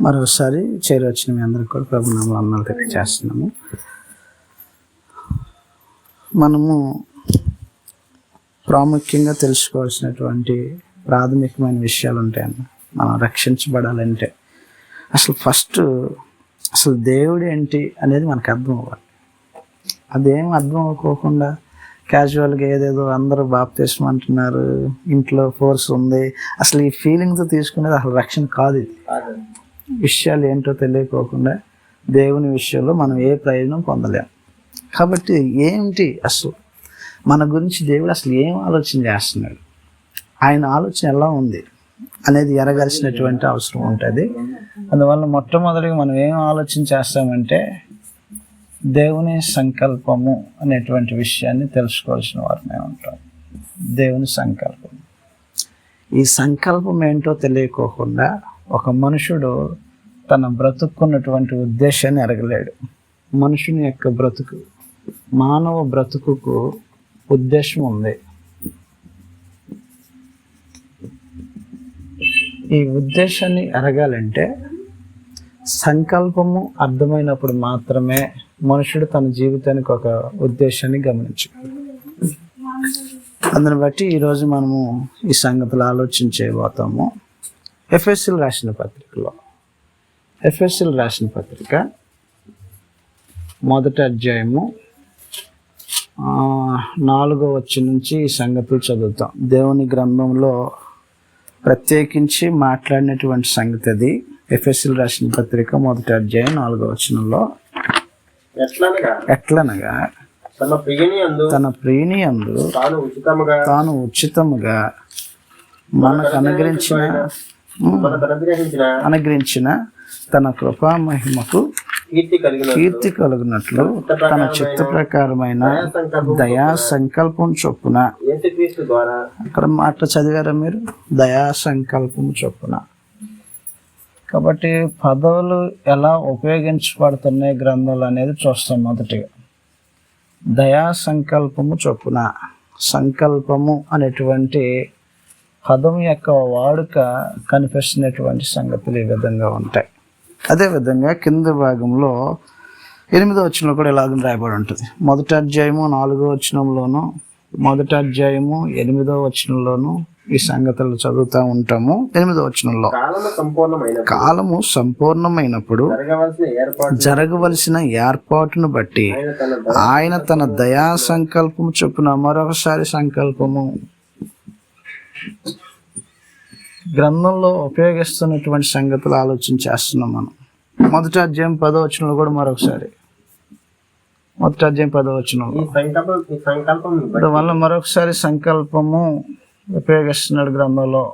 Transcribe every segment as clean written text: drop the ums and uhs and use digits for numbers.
మరోసారి చేరొచ్చిన మీ అందరికి కూడా ప్రభు నామములో వందనాలు తెలియజేస్తున్నాము. మనము ప్రాముఖ్యంగా తెలుసుకోవాల్సినటువంటి ప్రాథమికమైన విషయాలు ఉంటాయన్న. మనం రక్షించబడాలంటే అసలు దేవుడు ఏంటి అనేది మనకు అర్థం అవ్వాలి. అదేం అర్థం అవ్వకోకుండా క్యాజువల్గా ఏదేదో అందరూ బాప్తిస్మం అంటున్నారు, ఇంట్లో ఫోర్స్ ఉంది, అసలు ఈ ఫీలింగ్తో తీసుకునేది అసలు రక్షణ కాదు. ఇది విషయాలు ఏంటో తెలియకోకుండా దేవుని విషయంలో మనం ఏ ప్రయోజనం పొందలేం. కాబట్టి ఏంటి అసలు మన గురించి దేవుడు అసలు ఏం ఆలోచన చేస్తున్నాడు, ఆయన ఆలోచన ఎలా ఉంది అనేది ఎరగాల్సినటువంటి అవసరం ఉంటుంది. అందువల్ల మొట్టమొదటిగా మనం ఏం ఆలోచన చేస్తామంటే దేవుని సంకల్పము అనేటువంటి విషయాన్ని తెలుసుకోవాల్సిన వారమే ఉంటాం. దేవుని సంకల్పం, ఈ సంకల్పం ఏంటో తెలియకోకుండా ఒక మనుషుడు తన బ్రతుకున్నటువంటి ఉద్దేశాన్ని ఎరగలేడు. మనుషుని యొక్క బ్రతుకు, మానవ బ్రతుకుకు ఉద్దేశం ఉంది. ఈ ఉద్దేశాన్ని ఎరగాలంటే సంకల్పము అర్థమైనప్పుడు మాత్రమే మనుషుడు తన జీవితానికి ఒక ఉద్దేశాన్ని గమనించగలడు. అందుని బట్టి ఈరోజు మనము ఈ సంగతులు ఆలోచించబోతాము. ఎఫెసీయులకు రాసిన పత్రిక మొదటి అధ్యాయము 4వ వచనం నుంచి ఈ సంగతులు చదువుతాం. దేవుని గ్రంథంలో ప్రత్యేకించి మాట్లాడినటువంటి సంగతి అది. ఎఫెసీయులకు రాసిన పత్రిక మొదటి అధ్యాయం 4వ వచనంలో, ఎట్లనగా తన ప్రియుని యందు తాను ఉచితముగా మనకు అనుగ్రహించిన తన కృపా మహిమకు కీర్తి కలుగునట్లు తన చిత్త ప్రకారమైన దయా సంకల్పం చొప్పున, అక్కడ మాట చదివారా మీరు? దయా సంకల్పం చొప్పున. కాబట్టి పదవులు ఎలా ఉపయోగించబడుతున్నాయి గ్రంథాలు అనేది చూస్తాం. మొదటిగా దయా సంకల్పము చొప్పున. సంకల్పము అనేటువంటి పదం యొక్క వాడుక కనిపిస్తున్నటువంటి సంగతులు ఈ విధంగా ఉంటాయి. అదేవిధంగా కింద భాగంలో 8వ వచనంలో కూడా ఇలాగ రాయబడి ఉంటుంది. మొదటి అధ్యాయము 4వ వచనంలోను, మొదటి అధ్యాయము 8వ వచనంలోను ఈ సంగతులు చదువుతూ ఉంటాము. 8వ వచనంలో, కాలము సంపూర్ణమైనప్పుడు జరగవలసిన ఏర్పాటును బట్టి ఆయన తన దయా సంకల్పము చొప్పున. మరొకసారి సంకల్పము గ్రంథంలో ఉపయోగిస్తున్నటువంటి సంగతులు ఆలోచన చేస్తున్నాం మనం. మొదటి అధ్యాయం 10వ వచనంలో కూడా మరొకసారి, మొదటి అధ్యాయం 10వ వచనంలో వల్ల మరొకసారి సంకల్పము ఉపయోగిస్తున్నాడు గ్రంథంలో.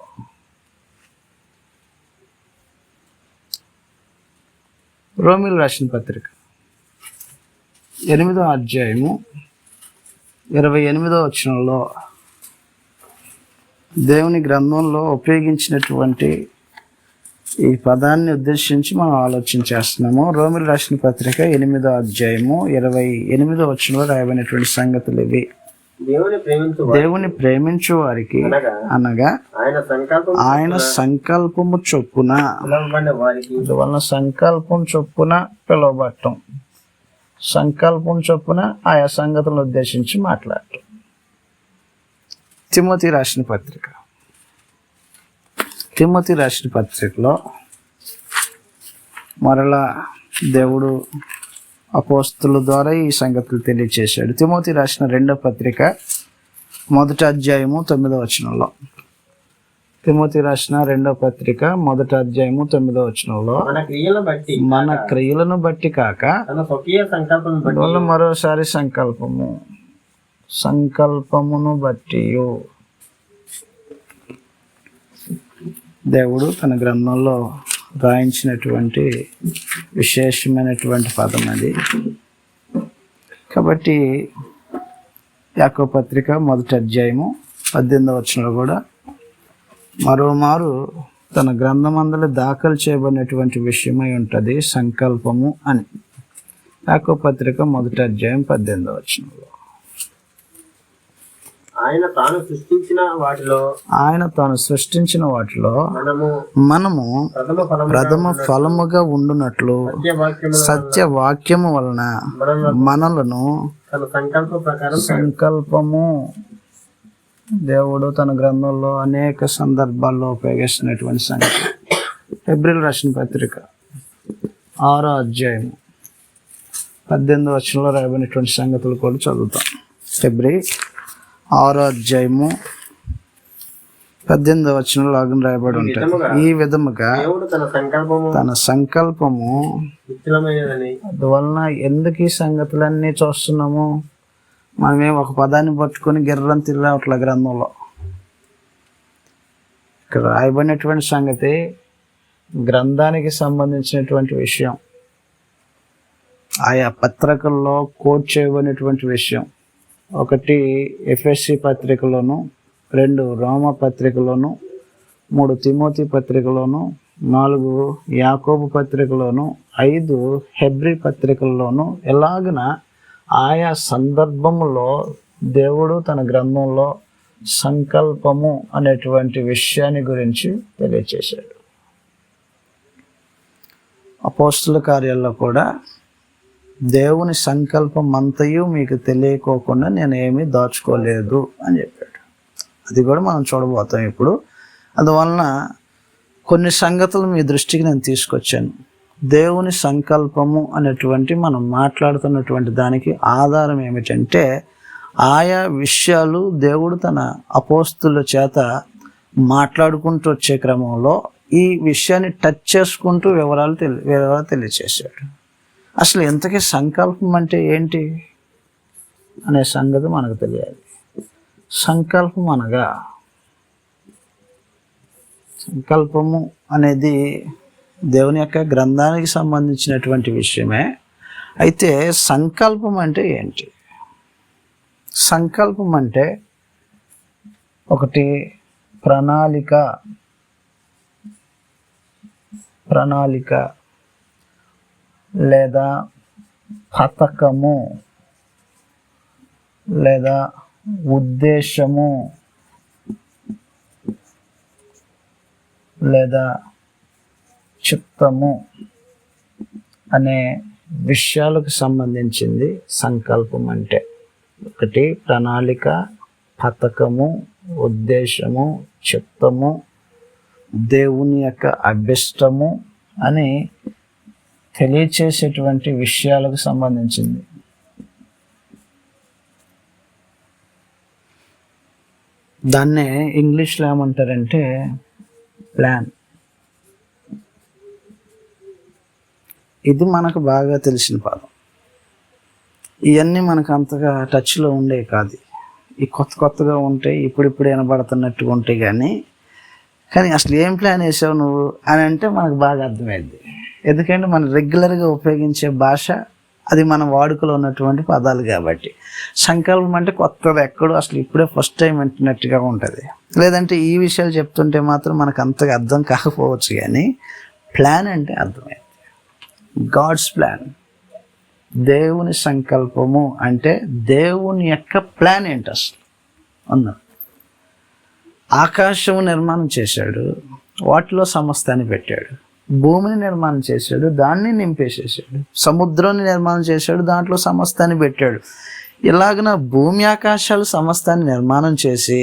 రోమీయులకు రాసిన పత్రిక 8వ అధ్యాయము 28వ వచనంలో దేవుని గ్రంథంలో ఉపయోగించినటువంటి ఈ పదాన్ని ఉద్దేశించి మనం ఆలోచన చేస్తున్నాము. రోమీయులకు రాసిన పత్రిక 8వ అధ్యాయము 28వ వచనంలో రాయబడినటువంటి సంగతులు ఇవి. దేవుని ప్రేమించు వారికి అనగా ఆయన సంకల్పము చొప్పున, అందువలన సంకల్పం చొప్పున పిలువబడటం, సంకల్పం చొప్పున ఆయా సంగతులను ఉద్దేశించి మాట్లాడటం. తిమోతి రాసిన పత్రికలో మరలా దేవుడు అపోస్తుల ద్వారా ఈ సంగతులు తెలియచేశాడు. తిమోతి రాసిన 2వ పత్రిక మొదటి అధ్యాయము 9వ వచనంలో, తిమోతి రాసిన 2వ పత్రిక మొదటి అధ్యాయము 9వ వచనంలో, మన క్రియలను బట్టి కాక మరోసారి సంకల్పమును బట్టి దేవుడు తన గ్రంథంలో రాయించినటువంటి విశేషమైనటువంటి పదం అది. కాబట్టి యాకోబు పత్రిక మొదటి అధ్యాయము 18వ వచనంలో కూడా మరోమారు తన గ్రంథమందలి దాఖలు చేయబడినటువంటి విషయమై ఉంటుంది సంకల్పము అని. యాకోబు పత్రిక మొదటి అధ్యాయం 18వ వచనంలో, ఆయన తాను సృష్టించిన వాటిలో మనము ప్రథమ ఫలముగా ఉండునట్లు సత్యవాక్యము వలన మనలను సంకల్పము దేవుడు తన గ్రంథంలో అనేక సందర్భాల్లో ఉపయోగిస్తున్నటువంటి సంగతి. హెబ్రీయులకు రాసిన పత్రిక 6వ అధ్యాయం 18వ వచనంలో రాయబడినటువంటి సంగతులు కూడా చదువుతాం. హెబ్రీ 6వ అధ్యాయము 18వ వచనంలో లాగా రాయబడి ఉంటాయి. ఈ విధముగా తన సంకల్పము అందువలన ఎందుకు ఈ సంగతులన్నీ చూస్తున్నాము? మనమేం ఒక పదాన్ని పట్టుకొని గిర్రం తిరగట్ల గ్రంథంలో. ఇక్కడ రాయబడినటువంటి సంగతి గ్రంథానికి సంబంధించినటువంటి విషయం, ఆయా పత్రికల్లో కోట్ చేయబడినటువంటి విషయం. 1 ఎఫెసీ పత్రికలోను, 2 రోమ పత్రికలోను, 3 తిమోతి పత్రికలోను, 4 యాకోబు పత్రికలోను, 5 హెబ్రీ పత్రికల్లోను ఎలాగన ఆయా సందర్భంలో దేవుడు తన గ్రంథంలో సంకల్పము అనేటువంటి విషయాన్ని గురించి తెలియచేశాడు. అపోస్తలుల కార్యాల్లో కూడా దేవుని సంకల్పం అంతయు మీకు తెలియకోకుండా నేను ఏమీ దాచుకోలేదు అని చెప్పాడు. అది కూడా మనం చూడబోతాం ఇప్పుడు. అందువలన కొన్ని సంగతులు మీ దృష్టికి నేను తీసుకొచ్చాను. దేవుని సంకల్పము అనేటువంటి మనం మాట్లాడుతున్నటువంటి దానికి ఆధారం ఏమిటంటే, ఆయా విషయాలు దేవుడు తన అపోస్తుల చేత మాట్లాడుకుంటూ వచ్చే క్రమంలో ఈ విషయాన్ని టచ్ చేసుకుంటూ వివరాలు తెలియచేశాడు. అసలు ఇంతకీ సంకల్పం అంటే ఏంటి అనే సంగతి మనకు తెలియాలి. సంకల్పము అనేది దేవుని యొక్క గ్రంథానికి సంబంధించినటువంటి విషయమే. అయితే సంకల్పం అంటే ఏంటి? సంకల్పం అంటే ఒకటి ప్రణాళిక లేదా పథకము లేదా ఉద్దేశము లేదా చిత్తము అనే విషయాలకు సంబంధించింది సంకల్పం అంటే. ఒకటి ప్రణాళిక, పథకము, ఉద్దేశము, చిత్తము, దేవుని యొక్క అభిష్టము అని తెలియచేసేటువంటి విషయాలకు సంబంధించింది. దాన్నే ఇంగ్లీష్లో ఏమంటారంటే ప్లాన్. ఇది మనకు బాగా తెలిసిన పదం. ఇవన్నీ మనకు అంతగా టచ్లో ఉండే కాదు. ఈ కొత్తగా ఉంటాయి, ఇప్పుడిప్పుడు వినబడుతున్నట్టుగా ఉంటాయి. కానీ అసలు ఏం ప్లాన్ వేసావు నువ్వు అని అంటే మనకు బాగా అర్థమైంది. ఎందుకంటే మనం రెగ్యులర్గా ఉపయోగించే భాష అది మన వాడుకలో ఉన్నటువంటి పదాలు కాబట్టి. సంకల్పం అంటే కొత్తది, ఎక్కడో అసలు ఇప్పుడే ఫస్ట్ టైం వింటున్నట్టుగా ఉంటుంది. లేదంటే ఈ విషయాలు చెప్తుంటే మాత్రం మనకు అంతగా అర్థం కాకపోవచ్చు. కానీ ప్లాన్ అంటే అర్థమైంది. గాడ్స్ ప్లాన్, దేవుని సంకల్పము అంటే దేవుని యొక్క ప్లాన్ ఏంటి అసలు అన్నారు. ఆకాశం నిర్మాణం చేశాడు, వాటిలో సమస్తాన్ని పెట్టాడు. భూమిని నిర్మాణం చేశాడు, దాన్ని నింపేసేసాడు. సముద్రాన్ని నిర్మాణం చేశాడు, దాంట్లో సమస్తాన్ని పెట్టాడు. ఇలాగన భూమి ఆకాశాలు సమస్తాన్ని నిర్మాణం చేసి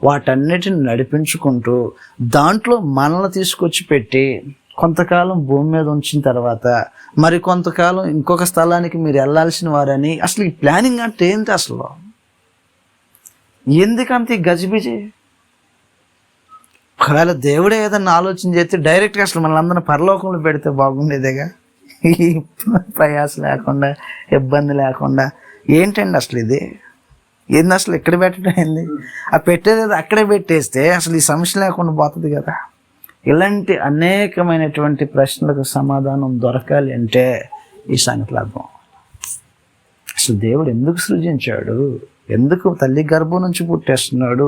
వాటన్నిటిని నడిపించుకుంటూ దాంట్లో మనల్ని తీసుకొచ్చి పెట్టి కొంతకాలం భూమి మీద ఉంచిన తర్వాత మరి కొంతకాలం ఇంకొక స్థలానికి మీరు వెళ్ళాల్సిన వారని. అసలు ఈ ప్లానింగ్ అంటే ఏంటి అసలు? ఎందుకంత ఈ గజిబిజి? ఒకవేళ దేవుడే ఏదన్నా ఆలోచన చేస్తే డైరెక్ట్గా అసలు మనల్ని పరలోకంలో పెడితే బాగుండేదేగా. ఈ ప్రయాస లేకుండా, ఇబ్బంది లేకుండా. ఏంటండి అసలు ఇది? ఏంది అసలు ఎక్కడ పెట్టడం ఏంది? ఆ పెట్టేది అక్కడే పెట్టేస్తే అసలు ఈ సమస్య లేకుండా పోతుంది కదా. ఇలాంటి అనేకమైనటువంటి ప్రశ్నలకు సమాధానం దొరకాలి అంటే ఈ సంగతులు అర్థం. అసలు దేవుడు ఎందుకు సృజించాడు? ఎందుకు తల్లి గర్భం నుంచి పుట్టేస్తున్నాడు,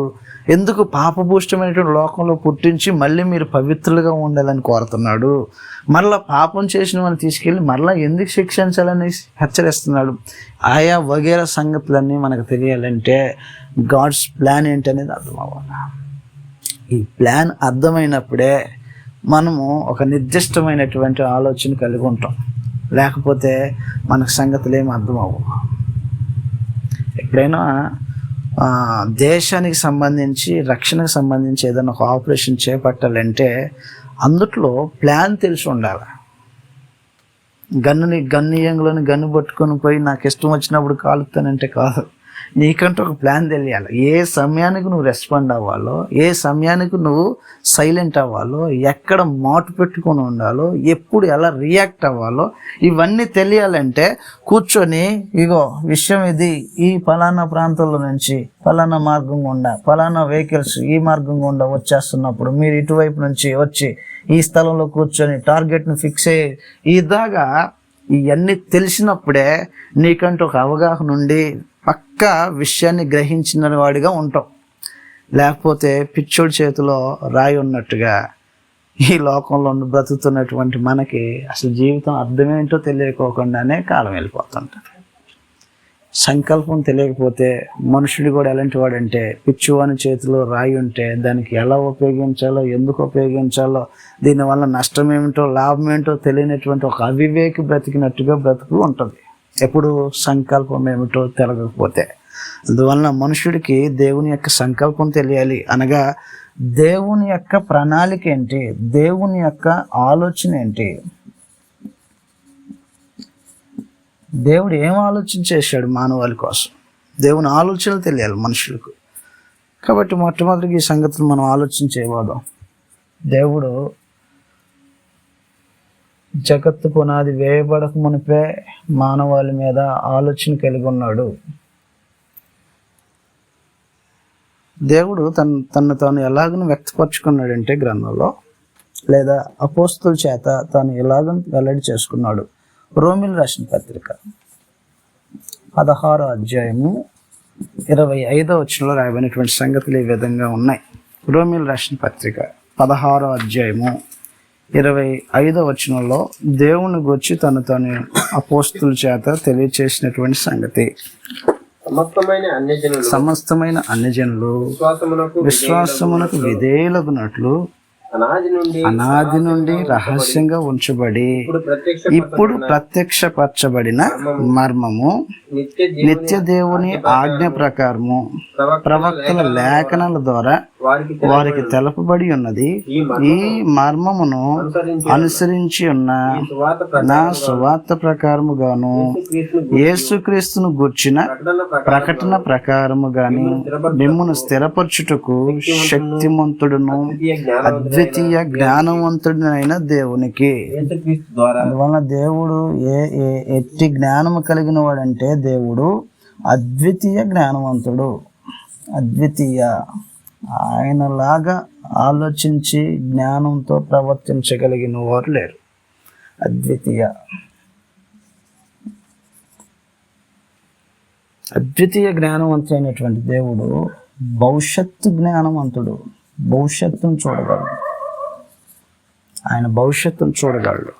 ఎందుకు పాపభూష్టమైనటువంటి లోకంలో పుట్టించి మళ్ళీ మీరు పవిత్రులుగా ఉండాలని కోరుతున్నాడు, మరలా పాపం చేసిన వాళ్ళని తీసుకెళ్ళి మరలా ఎందుకు శిక్షించాలని హెచ్చరిస్తున్నాడు. ఆయా వగేరా సంగతులన్నీ మనకు తెలియాలంటే గాడ్స్ ప్లాన్ ఏంటనేది అర్థం అవ్వాలి. ఈ ప్లాన్ అర్థమైనప్పుడే మనము ఒక నిర్దిష్టమైనటువంటి ఆలోచన కలిగి ఉంటాం, లేకపోతే మనకు సంగతులు ఏమి అర్థం అవ్వవు. ఎప్పుడైనా దేశానికి సంబంధించి రక్షణకు సంబంధించి ఏదైనా ఒక ఆపరేషన్ చేపట్టాలంటే అందుట్లో ప్లాన్ తెలిసి ఉండాలి. గన్నియంలోని గన్ను పట్టుకొని పోయి నాకు ఇష్టం వచ్చినప్పుడు కాలుతానంటే కాదు, నీకంటూ ఒక ప్లాన్ తెలియాలి. ఏ సమయానికి నువ్వు రెస్పాండ్ అవ్వాలో, ఏ సమయానికి నువ్వు సైలెంట్ అవ్వాలో, ఎక్కడ మాటు పెట్టుకొని ఉండాలో, ఎప్పుడు ఎలా రియాక్ట్ అవ్వాలో ఇవన్నీ తెలియాలంటే కూర్చొని ఇగో విషయం ఇది, ఈ ఫలానా ప్రాంతంలో నుంచి ఫలానా మార్గం గుండా ఫలానా వెహికల్స్ ఈ మార్గం గుండా వచ్చేస్తున్నప్పుడు మీరు ఇటువైపు నుంచి వచ్చి ఈ స్థలంలో కూర్చొని టార్గెట్ని ఫిక్స్ అయ్యి ఇదాగా ఇవన్నీ తెలిసినప్పుడే నీకంటూ ఒక అవగాహన ఉండి పక్కా విషయాన్ని గ్రహించిన వాడిగా ఉంటాం. లేకపోతే పిచ్చోడి చేతిలో రాయి ఉన్నట్టుగా ఈ లోకంలో బ్రతుకుతున్నటువంటి మనకి అసలు జీవితం అర్థమేంటో తెలియకోకుండానే కాలం వెళ్ళిపోతుంటుంది. సంకల్పం తెలియకపోతే మనుషుడు కూడా ఎలాంటి వాడంటే పిచ్చివాని చేతిలో రాయి ఉంటే దానికి ఎలా ఉపయోగించాలో, ఎందుకు ఉపయోగించాలో, దీనివల్ల నష్టం ఏమిటో లాభం ఏంటో తెలియనటువంటి ఒక అవివేకి బ్రతికినట్టుగా బ్రతుకు ఉంటుంది ఎప్పుడు సంకల్పం ఏమిటో తెలియకపోతే. అందువలన మనుషుడికి దేవుని యొక్క సంకల్పం తెలియాలి. అనగా దేవుని యొక్క ప్రణాళిక ఏంటి, దేవుని యొక్క ఆలోచన ఏంటి, దేవుడు ఏం ఆలోచన చేశాడు మానవాళి కోసం, దేవుని ఆలోచనలు తెలియాలి మనుషులకు. కాబట్టి మొట్టమొదటిగా ఈ సంగతిని మనం ఆలోచన చేయబోదాం. దేవుడు జగత్తు పునాది వేయబడక మునిపే మానవాళి మీద ఆలోచన కలిగి ఉన్నాడు. దేవుడు తను తాను ఎలాగను వ్యక్తపరుచుకున్నాడంటే గ్రంథంలో, లేదా అపోస్తుల చేత తాను ఎలాగను వెల్లడి చేసుకున్నాడు. రోమిలు రాసిన పత్రిక 16వ అధ్యాయము 25వ వచనంలో రాయబడినటువంటి సంగతులు ఈ విధంగా ఉన్నాయి. రోమిలు రాసిన పత్రిక 16వ అధ్యాయము 25వ వచనంలో దేవుని గురించి తాను అపోస్తుల చేత తెలియచేసినటువంటి సంగతి, సమస్తమైన అన్యజనులు విశ్వాసమునకు విధేయులగునట్లు అనాది నుండి రహస్యంగా ఉంచబడి ఇప్పుడు ప్రత్యక్షపరచబడిన మర్మము నిత్య దేవుని ఆజ్ఞ ప్రకారము ప్రవక్తల లేఖనాల ద్వారా వారికి తెలపబడి ఉన్నది. ఈ మర్మమును అనుసరించి ఉన్న నా సువార్త ప్రకారముగాను యేసుక్రీస్తును గూర్చిన ప్రకటన ప్రకారముగాను మిమ్మును స్థిరపరచుటకు శక్తిమంతుడును అద్వితీయ జ్ఞానవంతుడైన దేవునికి. అందువలన దేవుడు ఎట్టి జ్ఞానము కలిగిన వాడంటే దేవుడు అద్వితీయ జ్ఞానవంతుడు. అద్వితీయ, ఆయనలాగా ఆలోచించి జ్ఞానంతో ప్రవర్తించగలిగిన వారు లేరు. అద్వితీయ జ్ఞానవంతుడైనటువంటి దేవుడు భవిష్యత్తు జ్ఞానవంతుడు. భవిష్యత్తును చూడగలడు, ఆయన భవిష్యత్తును చూడగలడు.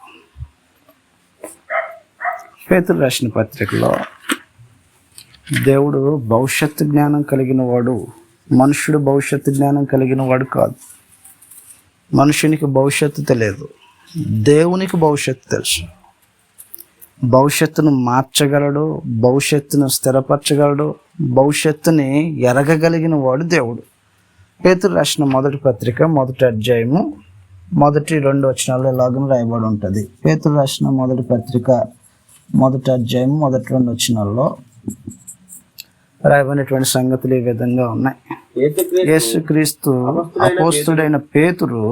పేతురు రాసిన పత్రికలో దేవుడు భవిష్యత్తు జ్ఞానం కలిగిన వాడు, మనుషుడు భవిష్యత్తు జ్ఞానం కలిగిన వాడు కాదు. మనుషునికి భవిష్యత్తు తెలియదు, దేవునికి భవిష్యత్తు తెలుసు. భవిష్యత్తును మార్చగలడు, భవిష్యత్తును స్థిరపరచగలడు, భవిష్యత్తుని ఎరగగలిగిన వాడు దేవుడు. పేతురు రాసిన మొదటి పత్రిక 1వ అధ్యాయము 1-2 వచనాల్లో ఇలాగ రాయబడి ఉంటుంది. పేతురు రాసిన మొదటి పత్రిక 1వ అధ్యాయం 1-2 వచనాల్లో రాయబడినటువంటి సంగతులు ఈ విధంగా ఉన్నాయి. యేసుక్రీస్తు అపోస్తుడైన పేతురు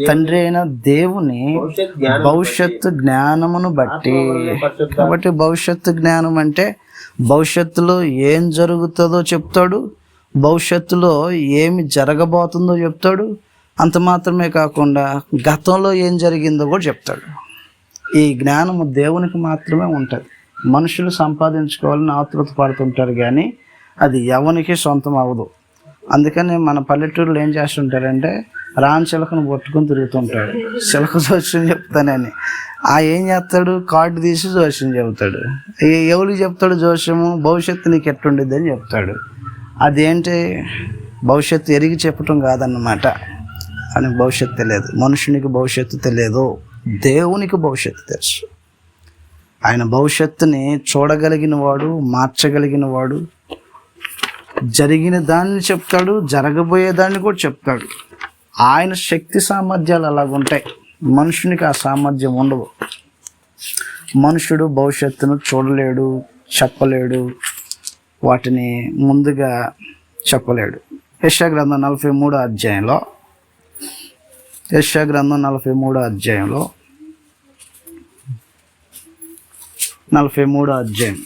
తండ్రి అయిన దేవుని భవిష్యత్తు జ్ఞానమును బట్టి. కాబట్టి భవిష్యత్తు జ్ఞానం అంటే భవిష్యత్తులో ఏం జరుగుతుందో చెప్తాడు, భవిష్యత్తులో ఏమి జరగబోతుందో చెప్తాడు. అంత మాత్రమే కాకుండా గతంలో ఏం జరిగిందో కూడా చెప్తాడు. ఈ జ్ఞానము దేవునికి మాత్రమే ఉంటుంది. మనుషులు సంపాదించుకోవాలని ఆతృత పడుతుంటారు, కానీ అది ఎవరికి సొంతం అవ్వదు. అందుకని మన పల్లెటూరులో ఏం చేస్తుంటారంటే రాని చిలకను పట్టుకుని తిరుగుతుంటాడు, చిలక జోస్యం చెప్తానని. ఏం చేస్తాడు, కార్డు తీసి జోస్యం చెబుతాడు. ఎవరికి చెప్తాడు జోస్యము? భవిష్యత్తు నీకు ఎట్టుండిద్ది అని చెప్తాడు. అదేంటి, భవిష్యత్తు ఎరిగి చెప్పటం కాదన్నమాట. అని భవిష్యత్తు తెలియదు, మనుషునికి భవిష్యత్తు తెలియదు, దేవునికి భవిష్యత్తు తెలుసు. ఆయన భవిష్యత్తుని చూడగలిగిన వాడు, మార్చగలిగిన వాడు. జరిగిన దాన్ని చెప్తాడు, జరగబోయేదాన్ని కూడా చెప్తాడు. ఆయన శక్తి సామర్థ్యాలు అలాగుంటాయి, మనుషునికి ఆ సామర్థ్యం ఉండదు. మనుషుడు భవిష్యత్తును చూడలేడు, చెప్పలేడు, వాటిని ముందుగా చెప్పలేడు. యెషయా గ్రంథం 43వ అధ్యాయంలో, యెషయా గ్రంథం 43వ అధ్యాయంలో 43వ అధ్యాయం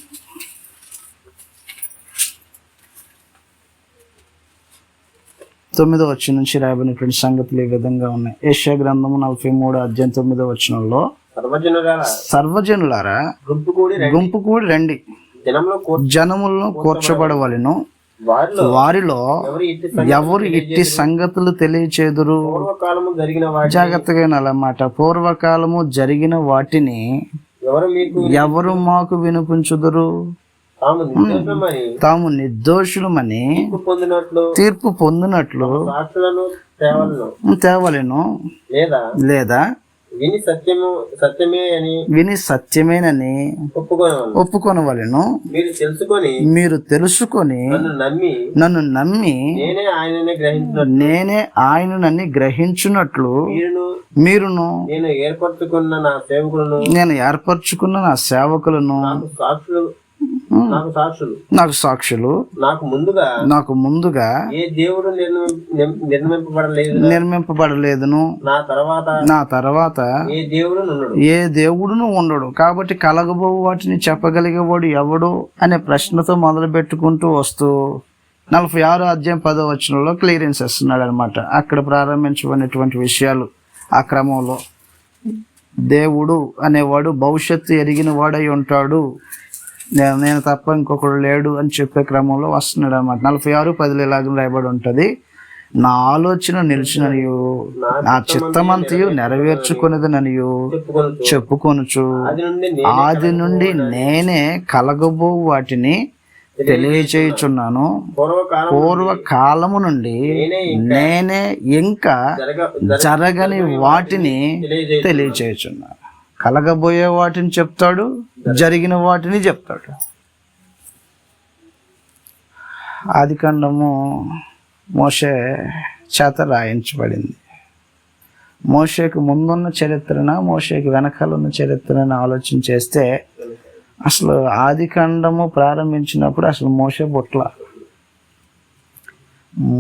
9వ వచనం నుంచి రాయబడినటువంటి సంగతులు ఈ విధంగా ఉన్నాయి. యెషయా గ్రంథము 43వ అధ్యాయం 9వ వచనంలో, సర్వజనులారా గుంపు కూడి రండి, జనములను కూర్చబడవలెను, వారిలో ఎవరు ఇట్టి సంగతులు తెలియచేదురు. జాగ్రత్తగా అన్నమాట. పూర్వకాలము జరిగిన వాటిని ఎవరు మాకు వినిపించుదురు? తాము నిర్దోషులమని తీర్పు పొందినట్లు తేవలెను, లేదా విని సత్యమేనని ఒప్పుకొనవలెను. మీరు తెలుసుకొని నన్ను నమ్మి నేనే ఆయనని గ్రహించున్నట్లు మీరును నేను ఏర్పరచుకున్న నా సేవకులను నాకు సాక్షులు, నాకు ముందుగా నిర్మింపబడలేదును, నా తర్వాత ఏ దేవుడును ఉండడు. కాబట్టి కలగబో వాటిని చెప్పగలిగేవాడు ఎవడు అనే ప్రశ్నతో మొదలు పెట్టుకుంటూ వస్తూ 46వ అధ్యాయం 10వ వచనంలో క్లియరెన్స్ ఇస్తున్నాడు అనమాట. అక్కడ ప్రారంభించబడినటువంటి విషయాలు ఆ క్రమంలో దేవుడు అనేవాడు భవిష్యత్తు ఎరిగిన వాడై ఉంటాడు, నేను తప్ప ఇంకొకడు లేడు అని చెప్పే క్రమంలో వస్తున్నాడు అనమాట. 46:10 ఇలాగ రాయబడి ఉంటుంది. నా ఆలోచన నిలిచిననియు నా చిత్తమంతయు నెరవేర్చుకునేదననియు చెప్పుకొనుచు ఆది నుండి నేనే కలగబో వాటిని తెలియచేయుచున్నాను. పూర్వకాలము నుండి నేనే ఇంకా జరగని వాటిని తెలియచేయుచున్నాను. కలగబోయే వాటిని చెప్తాడు, జరిగిన వాటిని చెప్తాడు. ఆదికాండము మోషే చేత రాయించబడింది. మోషేకు ముందున్న చరిత్రన, మోషేకి వెనకాల ఉన్న చరిత్రను ఆలోచన చేస్తే అసలు ఆదికాండము ప్రారంభించినప్పుడు అసలు మోషే పుట్ల.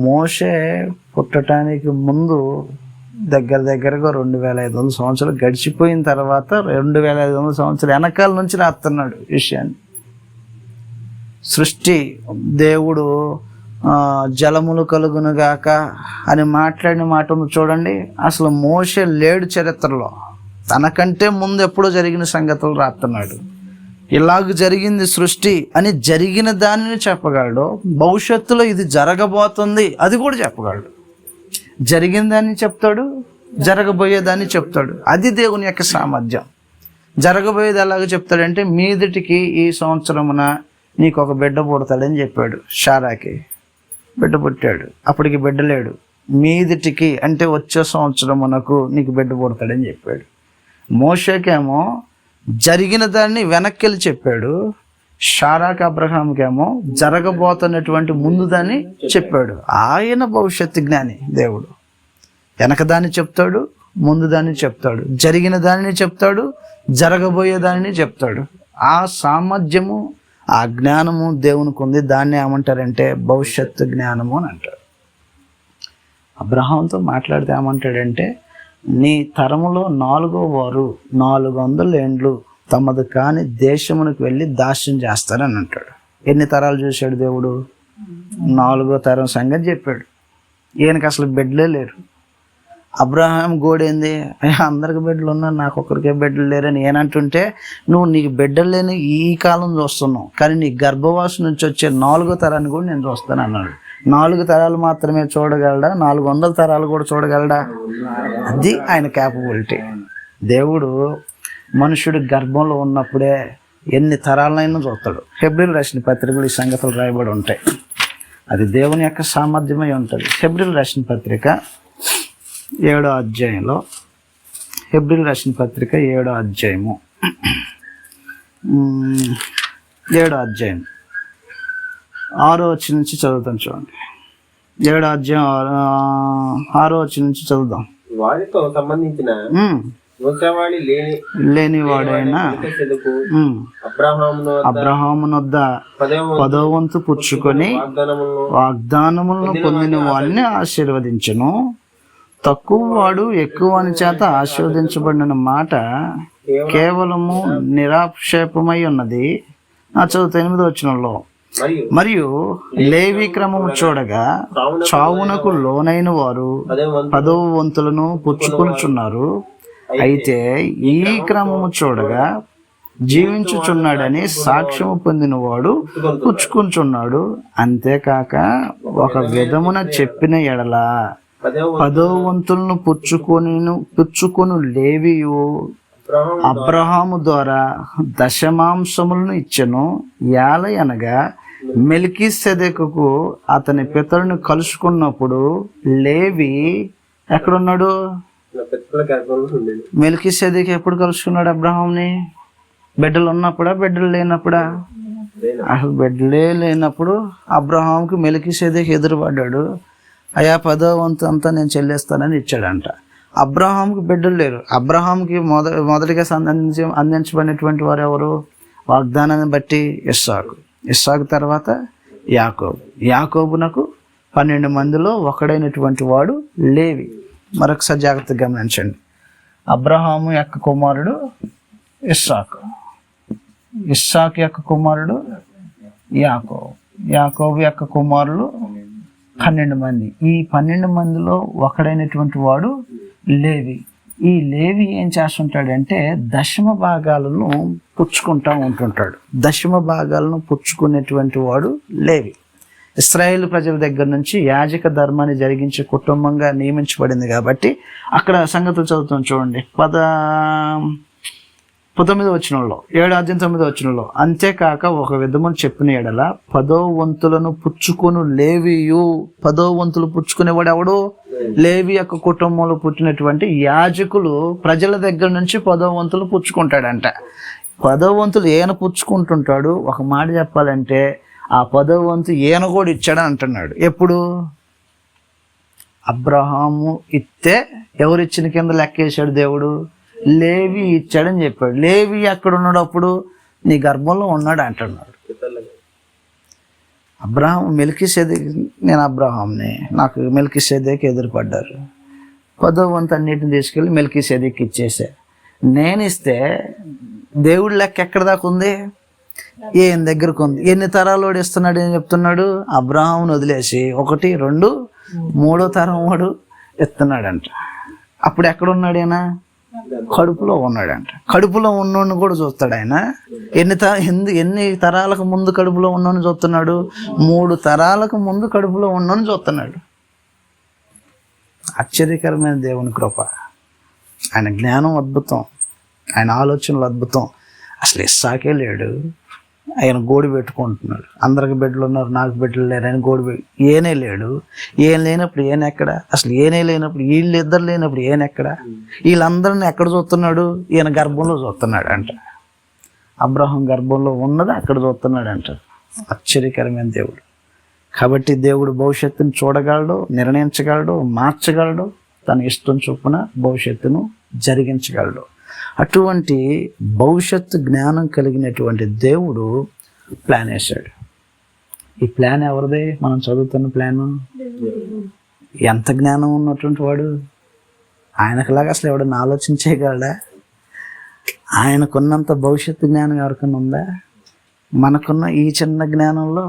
మోషే పుట్టడానికి ముందు దగ్గరగా 2500 సంవత్సరాలు గడిచిపోయిన తర్వాత 2500 సంవత్సరాలు వెనకాల నుంచి రాస్తున్నాడు విషయాన్ని. సృష్టి దేవుడు జలములు కలుగునుగాక అని మాట్లాడిన మాట ఉంది చూడండి. అసలు మోషే లేడు చరిత్రలో, తనకంటే ముందు ఎప్పుడో జరిగిన సంగతులు రాస్తున్నాడు. ఇలాగ జరిగింది సృష్టి అని జరిగిన దానిని చెప్పగలడు, భవిష్యత్తులో ఇది జరగబోతుంది అది కూడా చెప్పగలడు. జరిగిన దాన్ని చెప్తాడు, జరగబోయేదాన్ని చెప్తాడు. అది దేవుని యొక్క సామర్థ్యం. జరగబోయేది ఎలాగ చెప్తాడంటే, మీదిటికి ఈ సంవత్సరమున నీకు ఒక బిడ్డ పుడతాడని చెప్పాడు. షారాకి బిడ్డ పుట్టాడు, అప్పటికి బిడ్డ లేడు. మీదిటికి అంటే వచ్చే సంవత్సరమునకు నీకు బిడ్డ పుడతాడని చెప్పాడు. మోషేకేమో జరిగిన దాన్ని వెనక్కి చెప్పాడు. షారాకి అబ్రహాంకేమో జరగబోతున్నటువంటి ముందు దాన్ని చెప్పాడు. ఆయన భవిష్యత్తు జ్ఞాని దేవుడు. వెనక దాన్ని చెప్తాడు, ముందు దాన్ని చెప్తాడు, జరిగిన దానిని చెప్తాడు, జరగబోయే దానిని చెప్తాడు. ఆ సామర్థ్యము, ఆ జ్ఞానము దేవునికి ఉంది. దాన్ని ఏమంటారంటే భవిష్యత్తు జ్ఞానము అని అంటారు. అబ్రహాంతో మాట్లాడితే ఏమంటాడంటే, నీ తరములో 4వ వారు 400 ఏండ్లు తమది కాని దేశమునికి వెళ్ళి దాస్యం చేస్తారని అంటాడు. ఎన్ని తరాలు చూశాడు దేవుడు? 4వ తరం సంగతి చెప్పాడు. ఈయనకి అసలు బిడ్డలే లేరు. అబ్రహాం గోడేంది, అందరికి బిడ్డలు ఉన్నారు నాకు ఒక్కరికే బిడ్డలు లేరని ఏనంటుంటే, నువ్వు నీకు బిడ్డలు లేని ఈ కాలం చూస్తున్నావు, కానీ నీ గర్భవాసం నుంచి వచ్చే 4వ తరాన్ని కూడా నేను చూస్తాను అన్నాడు. 4 తరాలు మాత్రమే చూడగలడా? 400 తరాలు కూడా చూడగలడా? అది ఆయన క్యాపబిలిటీ. దేవుడు మనుషుడు గర్భంలో ఉన్నప్పుడే ఎన్ని తరాలైనా చూస్తాడు. హెబ్రీయులు రాసిన పత్రికలు ఈ సంగతులు రాయబడి ఉంటాయి. అది దేవుని యొక్క సామర్థ్యమై ఉంటుంది. హెబ్రీయులు రాసిన పత్రిక 7వ అధ్యాయంలో, హెబ్రీయులు రాసిన పత్రిక 7వ అధ్యాయము 7వ అధ్యాయం 6వ వచనం నుంచి చదువుతాం చూడండి. 7వ అధ్యాయం 6వ వచనం నుంచి చదువుదాం. వారితో సంబంధించిన లేనివాడైనా అబ్రహామునొద్ద 10వ వంతు పుచ్చుకొని వాగ్దానములను పొందిన వాడిని ఆశీర్వదించును. తక్కువ వాడు ఎక్కువ అని చేత ఆశీర్వదించబడిన మాట కేవలము నిరాక్షేపమై ఉన్నది. చదువుతా 8వ వచనంలో, మరియు లేవి క్రమము చూడగా చావునకు లోనైన వారు 10వ వంతులను పుచ్చుకొనుచున్నారు. అయితే ఈ క్రమము చూడగా జీవించుచున్నాడని సాక్ష్యము పొందినవాడు పుచ్చుకుంటున్నాడు. అంతేకాక ఒక విధమున చెప్పిన ఎడల 10వ వంతులను పుచ్చుకొను లేవియు అబ్రహాము ద్వారా దశమాంశములను ఇచ్చెను. ఏలయనగా మెల్కీసెదెకుకు అతని పితరుని కలుసుకున్నప్పుడు లేవి ఎక్కడున్నాడు? మెల్కీసెదెకు ఎప్పుడు కలుసుకున్నాడు అబ్రహాంని? బిడ్డలు ఉన్నప్పుడా, బిడ్డలు లేనప్పుడా? అసలు బిడ్డలే లేనప్పుడు అబ్రహాంకి మెల్కీసెదెకు ఎదురుపడ్డాడు. అయా 10వ వంతు అంతా నేను చెల్లిస్తానని ఇచ్చాడంట. అబ్రహాంకి బిడ్డలు లేరు. అబ్రహాంకి మొదటిగా అందించబడినటువంటి వారు ఎవరు? వాగ్దానాన్ని బట్టి ఇస్సాకు తర్వాత యాకోబు. యాకోబునకు 12 మందిలో ఒకడైనటువంటి వాడు లేవి. మరొకసారి జాగ్రత్తగా గమనించండి. అబ్రహాము యొక్క కుమారుడు ఇస్సాకు, ఇస్సాకు యొక్క కుమారుడు యాకోబు, యాకోబు యొక్క కుమారులు 12 మంది. ఈ 12 మందిలో ఒకడైనటువంటి వాడు లేవి. ఈ లేవి ఏం చేస్తుంటాడంటే దశమ భాగాలను పుచ్చుకుంటూ ఉంటుంటాడు. దశమ భాగాలను పుచ్చుకునేటువంటి వాడు లేవి. ఇశ్రాయేలు ప్రజల దగ్గర నుంచి యాజక ధర్మాన్ని జరిగించే కుటుంబంగా నియమించబడింది కాబట్టి అక్కడ సంగతులు చదువుతాం చూడండి. 19వ వచనంలో, 7వ అధ్యాయం 9వ వచనంలో, అంతేకాక ఒక విధమును చెప్పిన ఎడల 10వ వంతులను పుచ్చుకొను లేవియు. 10వ వంతులు పుచ్చుకునేవాడు ఎవడు? లేవి యొక్క కుటుంబంలో పుట్టినటువంటి యాజకులు ప్రజల దగ్గర నుంచి 10వ వంతులు పుచ్చుకుంటాడంట. 10వ వంతులు ఈయన పుచ్చుకుంటుంటాడు. ఒక మాట చెప్పాలంటే ఆ 10వ వంతు ఈయన కూడా ఇచ్చాడని అంటున్నాడు. ఎప్పుడు? అబ్రహాము ఇస్తే ఎవరిచ్చిన కింద లెక్కేశాడు దేవుడు? లేవి ఇచ్చాడని చెప్పాడు. లేవి ఎక్కడ ఉన్నాడు అప్పుడు? నీ గర్భంలో ఉన్నాడు అంటున్నాడు. అబ్రహాం మెల్కీసెదెకు, నేను అబ్రహాంని, నాకు మెల్కీసెదెకు ఎదురుపడ్డారు. 10వ వంతు అన్నిటిని తీసుకెళ్ళి మెల్కీసెదెకు ఇచ్చేసా. నేను ఇస్తే దేవుడి లెక్క ఎక్కడ దాకా ఉంది? ఈయన దగ్గరకు ఉంది. ఎన్ని తరాలు వాడు ఇస్తున్నాడు ఏం చెప్తున్నాడు? అబ్రహాంను వదిలేసి 1, 2, 3వ తరం వాడు ఇస్తున్నాడంట. అప్పుడు ఎక్కడున్నాడు ఆయన? కడుపులో ఉన్నాడంట. కడుపులో ఉన్నోడిని కూడా చూస్తాడు ఆయన. ఎన్ని తరాలకు ముందు కడుపులో ఉన్నోని చూస్తున్నాడు? 3 తరాలకు ముందు కడుపులో ఉన్నోని చూస్తున్నాడు. ఆశ్చర్యకరమైన దేవుని కృప. ఆయన జ్ఞానం అద్భుతం, ఆయన ఆలోచనలు అద్భుతం. అసలు ఇస్సాకే లేడు, ఆయన గోడు పెట్టుకుంటున్నాడు. అందరికి బిడ్డలు ఉన్నారు, నాకు బిడ్డలు లేరు, ఆయన గోడు ఏనే లేడు. ఏం లేనప్పుడు ఈయన ఎక్కడ? అసలు ఏనే లేనప్పుడు, వీళ్ళిద్దరు లేనప్పుడు ఈయన ఎక్కడ? వీళ్ళందరిని ఎక్కడ చూస్తున్నాడు? ఈయన గర్భంలో చూస్తున్నాడు అంట. అబ్రహాం గర్భంలో ఉన్నది అక్కడ చూస్తున్నాడు అంట. ఆశ్చర్యకరమైన దేవుడు. కాబట్టి దేవుడు భవిష్యత్తును చూడగలడు, నిర్ణయించగలడు, మార్చగలడు, తన ఇష్టం చొప్పున భవిష్యత్తును జరిగించగలడు. అటువంటి భవిష్యత్తు జ్ఞానం కలిగినటువంటి దేవుడు ప్లాన్ వేశాడు. ఈ ప్లాన్ ఎవరిది? మనం చదువుతున్న ప్లాను. ఎంత జ్ఞానం ఉన్నటువంటి వాడు! ఆయనకులాగా అసలు ఎవడన్నా ఆలోచించేయగలడా? ఆయనకున్నంత భవిష్యత్తు జ్ఞానం ఎవరికన్నా ఉందా? మనకున్న ఈ చిన్న జ్ఞానంలో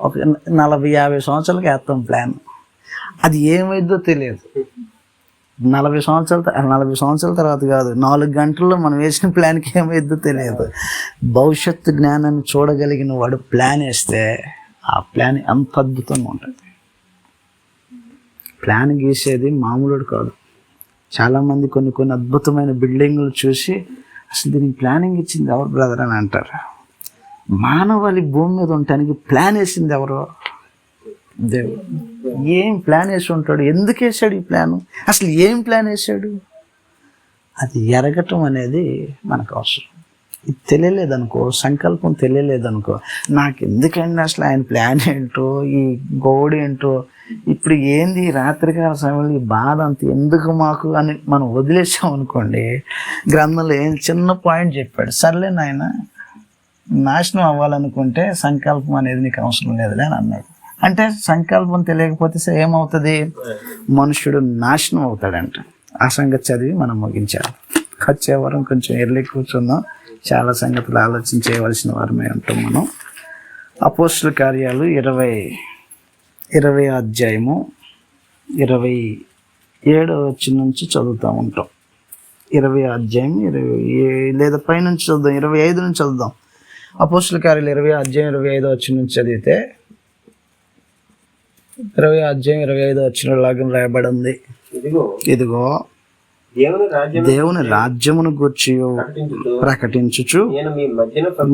ఒక 40-50 సంవత్సరాలకి వేస్తాం ప్లాన్. అది ఏమైందో తెలియదు. 40 సంవత్సరాల తర్వాత కాదు, 4 గంటల్లో మనం వేసిన ప్లాన్కి ఏమైద్దో తెలియదు. భవిష్యత్తు జ్ఞానాన్ని చూడగలిగిన వాడు ప్లాన్ వేస్తే ఆ ప్లాన్ ఎంత అద్భుతంగా ఉంటుంది. ప్లాన్ గీసేది మామూలుడు కాదు. చాలామంది కొన్ని అద్భుతమైన బిల్డింగులు చూసి అసలు దీనికి ప్లానింగ్ ఇచ్చింది ఎవరు బ్రదర్ అని అంటారు. మానవాళి భూమి మీద ఉండటానికి ప్లాన్ వేసింది ఎవరో? దేవుడు. ఏం ప్లాన్ వేసి ఉంటాడు? ఎందుకు వేసాడు ఈ ప్లాను? అసలు ఏం ప్లాన్ వేసాడు? అది ఎరగటం అనేది మనకు అవసరం. ఇది తెలియలేదనుకో, సంకల్పం తెలియలేదనుకో, నాకు ఎందుకండి అసలు ఆయన ప్లాన్ ఏంటో, ఈ గోడు ఏంటో, ఇప్పుడు ఏంది రాత్రికాల సమయంలో ఈ బాధ అంత ఎందుకు మాకు అని మనం వదిలేసాం అనుకోండి. గ్రంథంలో ఏం చిన్న పాయింట్ చెప్పాడు, సర్లే నాయన నాశనం అవ్వాలనుకుంటే సంకల్పం అనేది నీకు అవసరం లేదులే అని అన్నాడు. అంటే సంకల్పం తెలియకపోతే ఏమవుతుంది? మనుషుడు నాశనం అవుతాడంట. ఆ సంగతి చదివి మనం ముగించాలి. వచ్చే వారం కొంచెం ఎర్లీ కూర్చుందాం. చాలా సంగతులు ఆలోచన చేయవలసిన వారమే ఉంటాం మనం. అపోస్తుల కార్యాలు 20 అధ్యాయము 27 వచనం నుంచి చదువుతూ ఉంటాం. 20 అధ్యాయం 20 లేదా పైనుంచి చదువుదాం, 25 నుంచి చదువుదాం. అపోస్తుల కార్యాలు 20 అధ్యాయం 25 వచనం నుంచి చదివితే 20 అధ్యాయం 25 వచనం లాగా రాయబడి ఉంది. ఇదిగో దేవుని రాజ్యమును గూర్చి ప్రకటించుచు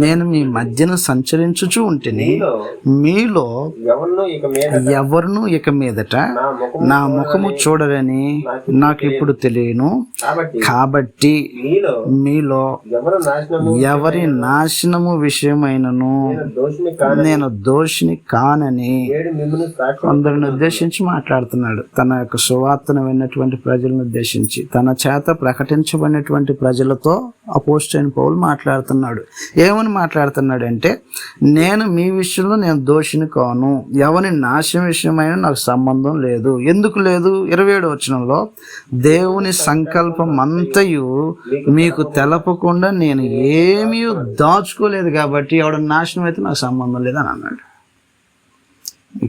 నేను మీ మధ్యన సంచరించుచు ఉంటిని. మీలో ఎవరును ఇక మీదట నా ముఖము చూడరని నాకు ఇప్పుడు తెలియను. కాబట్టి మీలో ఎవరి నాశనము విషయమైనను నేను దోషిని కానని కొందరిని ఉద్దేశించి మాట్లాడుతున్నాడు. తన యొక్క సువార్తను విన్నటువంటి ప్రజలను ఉద్దేశించి, తన చేత ప్రకటించబడినటువంటి ప్రజలతో అపోస్తలుడైన పౌలు మాట్లాడుతున్నాడు. ఏమని మాట్లాడుతున్నాడు అంటే, నేను మీ విషయంలో నేను దోషిని కాను, ఎవరి నాశనం విషయమైన నాకు సంబంధం లేదు. ఎందుకు లేదు? 27వ వచనంలో, దేవుని సంకల్పం అంతయు మీకు తెలపకుండా నేను ఏమీ దాచుకోలేదు కాబట్టి ఎవడ నాశనం అయితే నాకు సంబంధం లేదు అని అన్నాడు.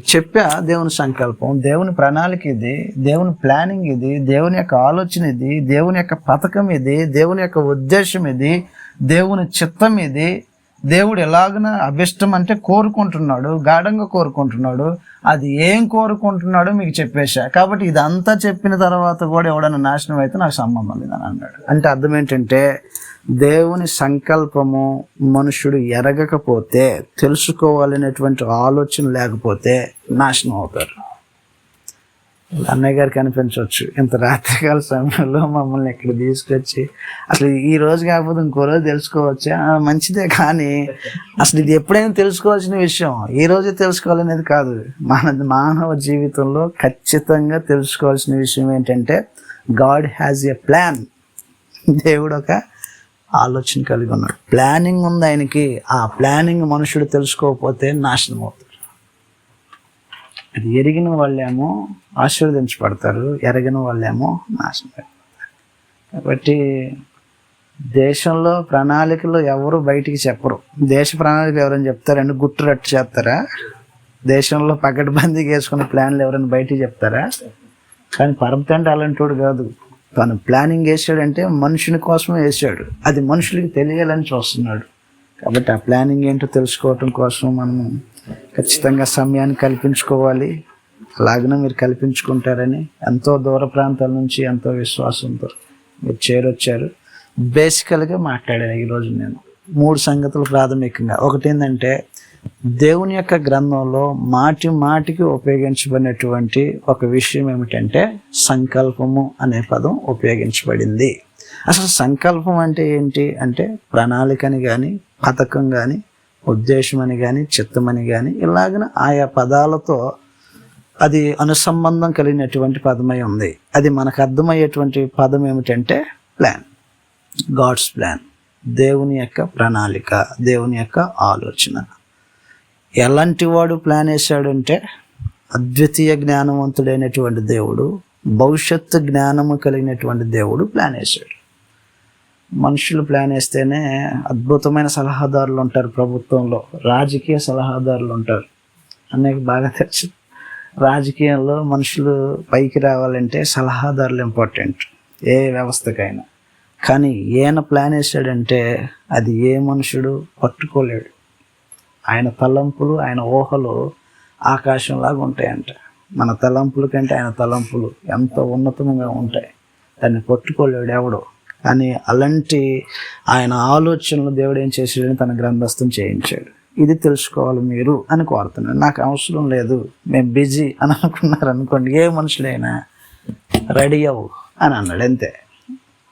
చెప్పా దేవుని సంకల్పం, దేవుని ప్రణాళిక ఇది, దేవుని ప్లానింగ్ ఇది, దేవుని యొక్క ఆలోచన ఇది, దేవుని యొక్క పథకం ఇది, దేవుని యొక్క ఉద్దేశం ఇది, దేవుని చిత్తం ఇది. దేవుడు ఎలాగన అభిష్టం అంటే కోరుకుంటున్నాడు, గాఢంగా కోరుకుంటున్నాడు. అది ఏం కోరుకుంటున్నాడో మీకు చెప్పేశా. కాబట్టి ఇదంతా చెప్పిన తర్వాత కూడా ఎవడన్నా నాశనం అయితే నాకు సంబంధం లేదని అన్నాడు. అంటే అర్థం ఏంటంటే, దేవుని సంకల్పము మనుషుడు ఎరగకపోతే, తెలుసుకోవాలనేటువంటి ఆలోచన లేకపోతే నాశనం అవుతారు. అన్నయ్య గారికి అనిపించవచ్చు, ఇంత రాత్రికాల సమయంలో మమ్మల్ని ఇక్కడ తీసుకొచ్చి అసలు ఈ రోజు కాకపోతే ఇంకో రోజు తెలుసుకోవచ్చా? మంచిదే, కానీ అసలు ఇది ఎప్పుడైనా తెలుసుకోవాల్సిన విషయం. ఈ రోజే తెలుసుకోవాలనేది కాదు. మానవ జీవితంలో ఖచ్చితంగా తెలుసుకోవాల్సిన విషయం ఏంటంటే, గాడ్ హ్యాజ్ ఎ ప్లాన్. దేవుడు ఒక ఆలోచన కలిగి ఉన్నాడు, ప్లానింగ్ ఉంది ఆయనకి. ఆ ప్లానింగ్ మనుషుడు తెలుసుకోకపోతే నాశనం అవుతాడు. అది ఎరిగిన వాళ్ళేమో ఆశీర్వదించబడతారు, ఎరగిన వాళ్ళేమో నాశనం అయిపోతారు. కాబట్టి దేశంలో ప్రణాళికలు ఎవరు బయటికి చెప్పరు. దేశ ప్రణాళిక ఎవరైనా చెప్తారండి? గుట్టు రట్టు చేస్తారా? దేశంలో పకడ్బందీగా వేసుకున్న ప్లాన్లు ఎవరైనా బయటికి చెప్తారా? కానీ పరమతండ్రి అలాంటోడు కాదు. తను ప్లానింగ్ వేసాడంటే మనుషుని కోసమే వేసాడు. అది మనుషులకి తెలియాలని చూస్తున్నాడు. కాబట్టి ఆ ప్లానింగ్ ఏంటో తెలుసుకోవటం కోసం మనం ఖచ్చితంగా సమయాన్ని కల్పించుకోవాలి. అలాగనే మీరు కల్పించుకుంటారని ఎంతో దూర ప్రాంతాల నుంచి ఎంతో విశ్వాసంతో మీరు చేరొచ్చారు. బేసికల్గా మాట్లాడాను ఈరోజు నేను 3 సంగతులు ప్రాథమికంగా. ఒకటి ఏంటంటే, దేవుని యొక్క గ్రంథంలో మాటి మాటికి ఉపయోగించబడినటువంటి ఒక విషయం ఏమిటంటే, సంకల్పము అనే పదం ఉపయోగించబడింది. అసలు సంకల్పం అంటే ఏంటి అంటే, ప్రణాళికని కానీ, పథకం కానీ, ఉద్దేశం అని కానీ, చిత్తమని కానీ, ఇలాగన ఆయా పదాలతో అది అనుసంబంధం కలిగినటువంటి పదమై ఉంది. అది మనకు అర్థమయ్యేటువంటి పదం ఏమిటంటే ప్లాన్, గాడ్స్ ప్లాన్, దేవుని యొక్క ప్రణాళిక, దేవుని యొక్క ఆలోచన. ఎలాంటి వాడు ప్లాన్ వేశాడంటే, అద్వితీయ జ్ఞానవంతుడైనటువంటి దేవుడు, భవిష్యత్తు జ్ఞానము కలిగినటువంటి దేవుడు ప్లాన్ వేశాడు. మనుషులు ప్లాన్ వేస్తేనే అద్భుతమైన సలహాదారులు ఉంటారు ప్రభుత్వంలో, రాజకీయ సలహాదారులు ఉంటారు. అన్నయ్యకి బాగా తెలుసు. రాజకీయంలో మనుషులు పైకి రావాలంటే సలహాదారులు ఇంపార్టెంట్ ఏ వ్యవస్థకైనా. కానీ ఈయన ప్లాన్ వేసాడంటే అది ఏ మనుషుడు పట్టుకోలేడు. ఆయన తలంపులు, ఆయన ఊహలు ఆకాశంలాగా ఉంటాయంట. మన తలంపుల కంటే ఆయన తలంపులు ఎంతో ఉన్నతంగా ఉంటాయి. దాన్ని పట్టుకోలేడు ఎవడో. కానీ అలాంటి ఆయన ఆలోచనలు దేవుడు ఏం చేసాడని తన గ్రంథస్థం చేయించాడు. ఇది తెలుసుకోవాలి మీరు అని కోరుతున్నాను. నాకు అవసరం లేదు, మేము బిజీ అని అనుకున్నారనుకోండి, ఏ మనుషులైనా రెడీ అవ్వు అని అన్నాడు అంతే.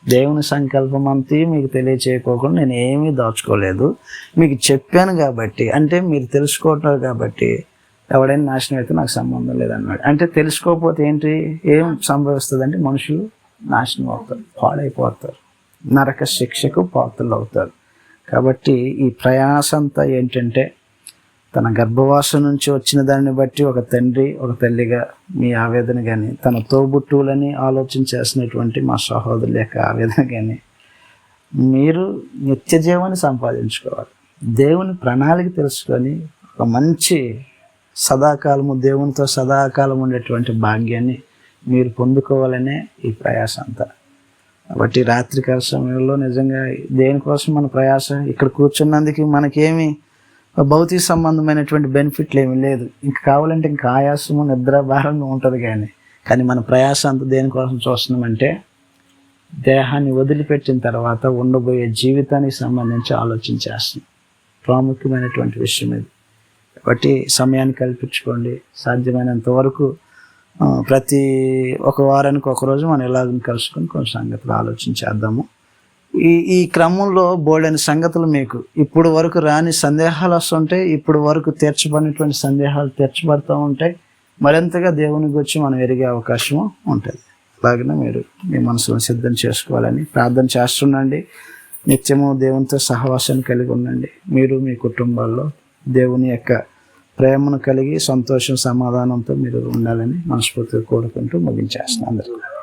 దేవుని సంకల్పం అంతా మీకు తెలియచేయకోకుండా నేను ఏమీ దాచుకోలేదు, మీకు చెప్పాను కాబట్టి, అంటే మీరు తెలుసుకోవట్లేదు కాబట్టి ఎవడైనా నాశనం అయితే నాకు సంబంధం లేదన్నాడు. అంటే తెలుసుకోకపోతే ఏంటి, ఏం సంభవిస్తుంది అంటే మనుషులు నాశనం అవుతారు, పాడైపోతారు, నరక శిక్షకు పాత్రలు అవుతారు. కాబట్టి ఈ ప్రయాస అంతా ఏంటంటే తన గర్భవాసం నుంచి వచ్చిన దాన్ని బట్టి ఒక తండ్రి ఒక తల్లిగా మీ ఆవేదన కానీ, తన తోబుట్టువులని ఆలోచన చేసినటువంటి మా సహోదరుల యొక్క ఆవేదన కానీ, మీరు నిత్య జీవాన్ని సంపాదించుకోవాలి. దేవుని ప్రణాళిక తెలుసుకొని ఒక మంచి సదాకాలము దేవునితో సదాకాలం ఉండేటువంటి భాగ్యాన్ని మీరు పొందుకోవాలనే ఈ ప్రయాస అంతా. కాబట్టి రాత్రికాల సమయంలో నిజంగా దేనికోసం మన ప్రయాస? ఇక్కడ కూర్చున్నందుకు మనకేమి భౌతిక సంబంధమైనటువంటి బెనిఫిట్లు ఏమీ లేదు. ఇంకా కావాలంటే ఇంకా ఆయాసము నిద్రాభారంగా ఉంటుంది. కానీ మన ప్రయాస అంతా దేనికోసం చూస్తున్నామంటే దేహాన్ని వదిలిపెట్టిన తర్వాత ఉండబోయే జీవితానికి సంబంధించి ఆలోచన చేస్తున్నాం. ప్రాముఖ్యమైనటువంటి విషయం ఇది. కాబట్టి సమయాన్ని కల్పించుకోండి. సాధ్యమైనంత వరకు ప్రతి ఒక వారానికి ఒకరోజు మనం ఎలాగని కలుసుకొని కొన్ని సంగతులు ఆలోచన చేద్దాము. ఈ క్రమంలో బోల్డని సంగతులు మీకు ఇప్పుడు వరకు రాని సందేహాలు వస్తుంటాయి. ఇప్పుడు వరకు తీర్చబడినటువంటి సందేహాలు తీర్చబడుతూ ఉంటాయి. మరింతగా దేవుని గురించి మనం ఎరిగే అవకాశం ఉంటుంది. అలాగనే మీరు మీ మనసును సిద్ధం చేసుకోవాలని ప్రార్థన చేస్తుండండి. నిత్యము దేవునితో సహవాసాన్ని కలిగి ఉండండి. మీరు మీ కుటుంబాల్లో దేవుని యొక్క ప్రేమను కలిగి సంతోషం సమాధానంతో మీరు ఉండాలని మనస్ఫూర్తిగా కోరుకుంటూ ముగించేస్తున్నాను అందరికీ.